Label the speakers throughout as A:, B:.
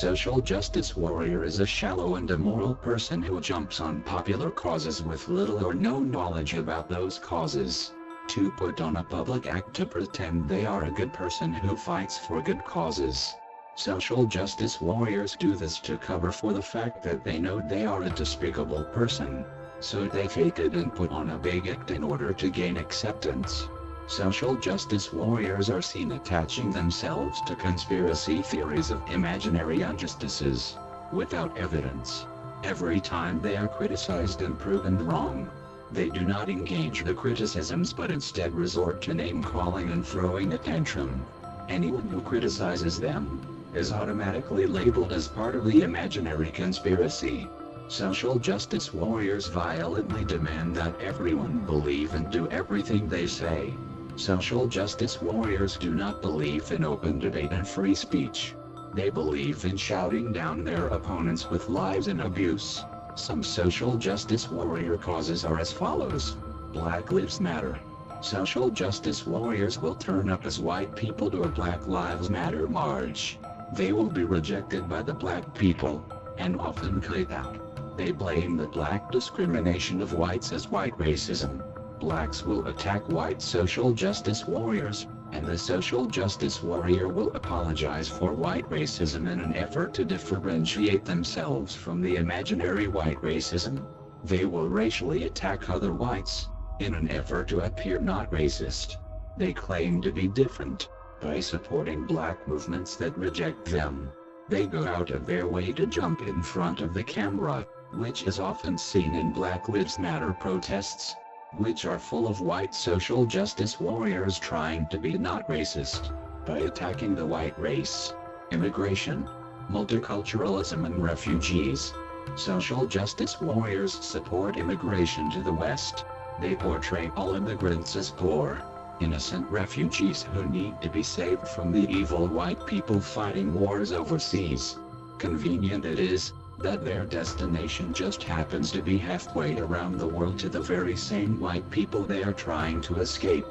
A: social justice warrior is a shallow and immoral person who jumps on popular causes with little or no knowledge about those causes, to put on a public act to pretend they are a good person who fights for good causes. Social justice warriors do this to cover for the fact that they know they are a despicable person, so they fake it and put on a big act in order to gain acceptance. Social justice warriors are seen attaching themselves to conspiracy theories of imaginary injustices, without evidence. Every time they are criticized and proven wrong, they do not engage the criticisms but instead resort to name-calling and throwing a tantrum. Anyone who criticizes them is automatically labeled as part of the imaginary conspiracy. Social justice warriors violently demand that everyone believe and do everything they say. Social justice warriors do not believe in open debate and free speech. They believe in shouting down their opponents with lies and abuse. Some social justice warrior causes are as follows. Black Lives Matter. Social justice warriors will turn up as white people to a Black Lives Matter march. They will be rejected by the black people, and often kicked out. They blame the black discrimination of whites as white racism. Blacks will attack white social justice warriors, and the social justice warrior will apologize for white racism in an effort to differentiate themselves from the imaginary white racism. They will racially attack other whites, in an effort to appear not racist. They claim to be different by supporting black movements that reject them. They go out of their way to jump in front of the camera, which is often seen in Black Lives Matter protests, which are full of white social justice warriors trying to be not racist, by attacking the white race, immigration, multiculturalism and refugees. Social justice warriors support immigration to the West. They portray all immigrants as poor, innocent refugees who need to be saved from the evil white people fighting wars overseas. Convenient it is that their destination just happens to be halfway around the world to the very same white people they are trying to escape.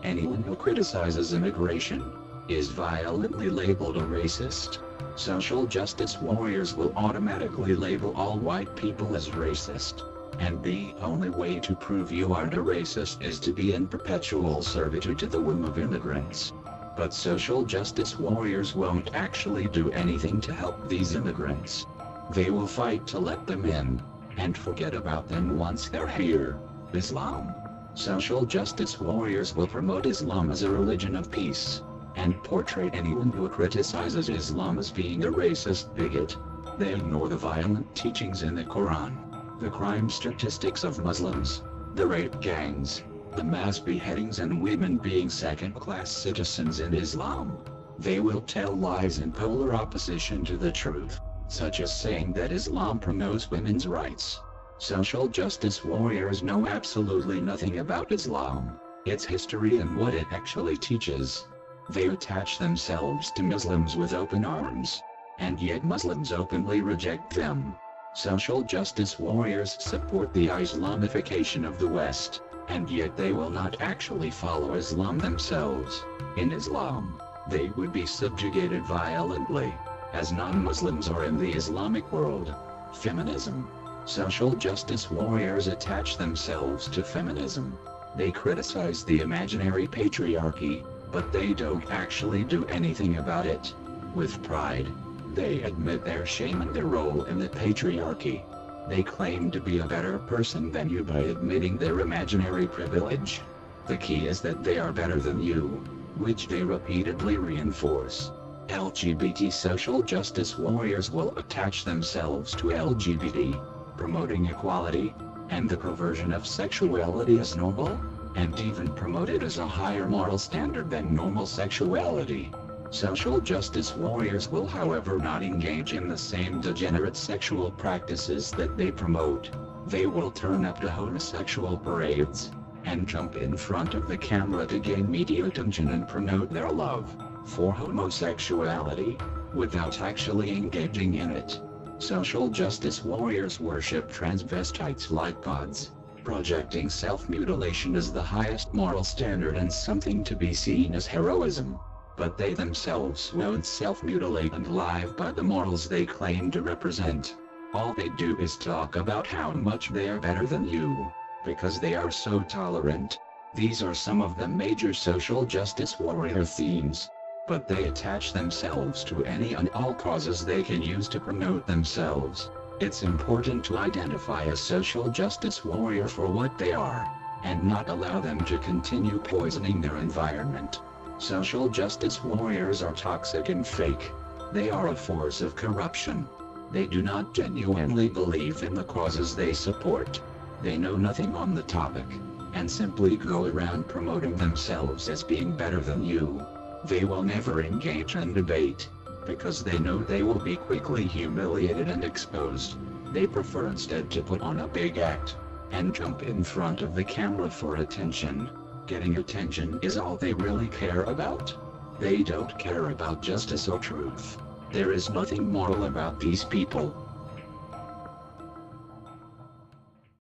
A: Anyone who criticizes immigration is violently labeled a racist. Social justice warriors will automatically label all white people as racist. And the only way to prove you aren't a racist is to be in perpetual servitude to the whim of immigrants. But social justice warriors won't actually do anything to help these immigrants. They will fight to let them in, and forget about them once they're here. Islam. Social justice warriors will promote Islam as a religion of peace, and portray anyone who criticizes Islam as being a racist bigot. They ignore the violent teachings in the Quran, the crime statistics of Muslims, the rape gangs, the mass beheadings and women being second-class citizens in Islam. They will tell lies in polar opposition to the truth, such as saying that Islam promotes women's rights. Social justice warriors know absolutely nothing about Islam, its history and what it actually teaches. They attach themselves to Muslims with open arms, and yet Muslims openly reject them. Social justice warriors support the Islamification of the West, and yet they will not actually follow Islam themselves. In Islam, they would be subjugated violently, as non-Muslims are in the Islamic world. Feminism. Social justice warriors attach themselves to feminism. They criticize the imaginary patriarchy, but they don't actually do anything about it. With pride, they admit their shame and their role in the patriarchy. They claim to be a better person than you by admitting their imaginary privilege. The key is that they are better than you, which they repeatedly reinforce. LGBT social justice warriors will attach themselves to LGBT, promoting equality, and the perversion of sexuality as normal, and even promote it as a higher moral standard than normal sexuality. Social justice warriors will however not engage in the same degenerate sexual practices that they promote. They will turn up to homosexual parades, and jump in front of the camera to gain media attention and promote their love for homosexuality, without actually engaging in it. Social justice warriors worship transvestites like gods, projecting self-mutilation as the highest moral standard and something to be seen as heroism. but they themselves won't self-mutilate and live by the morals they claim to represent. All they do is talk about how much they are better than you, because they are so tolerant. These are some of the major social justice warrior themes, but they attach themselves to any and all causes they can use to promote themselves. It's important to identify a social justice warrior for what they are, and not allow them to continue poisoning their environment. Social justice warriors are toxic and fake. They are a force of corruption. They do not genuinely believe in the causes they support. They know nothing on the topic, and simply go around promoting themselves as being better than you. They will never engage in debate, because they know they will be quickly humiliated and exposed. They prefer instead to put on a big act, and jump in front of the camera for attention. Getting attention is all they really care about. They don't care about justice or truth. There is nothing moral about these people.